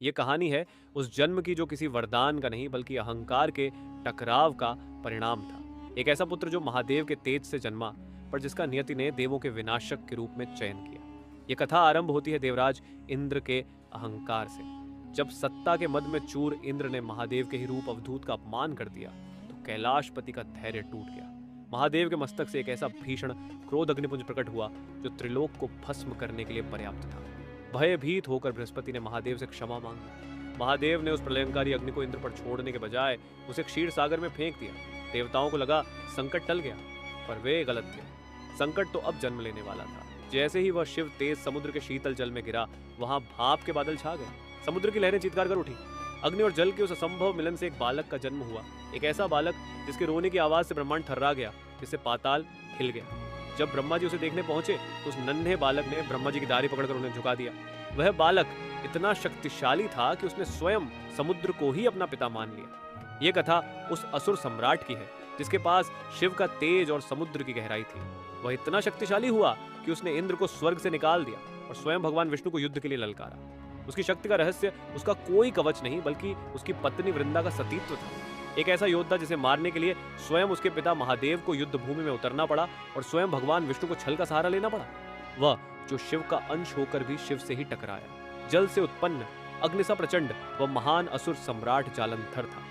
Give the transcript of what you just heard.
ये कहानी है उस जन्म की जो किसी वरदान का नहीं बल्कि अहंकार के टकराव का परिणाम था। एक ऐसा पुत्र जो महादेव के तेज से जन्मा, पर जिसका नियति ने देवों के विनाशक के रूप में चयन किया। ये कथा आरंभ होती है देवराज इंद्र के अहंकार से। जब सत्ता के मद में चूर इंद्र ने महादेव के ही रूप अवधूत का अपमान कर दिया तो कैलाशपति का धैर्य टूट गया। महादेव के मस्तक से एक ऐसा भीषण क्रोध अग्निपुंज प्रकट हुआ जो त्रिलोक को भस्म करने के लिए पर्याप्त था। भयभीत होकर बृहस्पति ने महादेव से क्षमा मांगी। महादेव ने उस प्रलयंकारी अग्नि को इंद्र पर छोड़ने के बजाय उसे क्षीर सागर में फेंक दिया। देवताओं को लगा संकट टल गया, पर वे गलत थे। संकट तो अब जन्म लेने वाला था। जैसे ही वह शिव तेज समुद्र के शीतल जल में गिरा, वहां भाप के बादल छा गए। समुद्र की लहरें चीत्कार कर उठी। अग्नि और जल के उस असंभव मिलन से एक बालक का जन्म हुआ। एक ऐसा बालक जिसके रोने की आवाज से ब्रह्मांड थर्रा गया, जिससे पाताल हिल गया। जब ब्रह्मा जी उसे देखने पहुंचे तो उस नन्हे बालक ने ब्रह्मा जी की दाढ़ी पकड़कर उन्हें झुका दिया। वह बालक इतना शक्तिशाली था कि उसने स्वयं समुद्र को ही अपना पिता मान लिया। यह कथा उस असुर सम्राट की है जिसके पास शिव का तेज और समुद्र की गहराई थी। वह इतना शक्तिशाली हुआ कि उसने इंद्र को स्वर्ग से निकाल दिया और स्वयं भगवान विष्णु को युद्ध के लिए ललकारा। उसकी शक्ति का रहस्य उसका कोई कवच नहीं बल्कि उसकी पत्नी वृंदा का सतीत्व था। एक ऐसा योद्धा जिसे मारने के लिए स्वयं उसके पिता महादेव को युद्ध भूमि में उतरना पड़ा और स्वयं भगवान विष्णु को छल का सहारा लेना पड़ा। वह जो शिव का अंश होकर भी शिव से ही टकराया। जल से उत्पन्न अग्नि सा प्रचंड वह महान असुर सम्राट जालंधर था।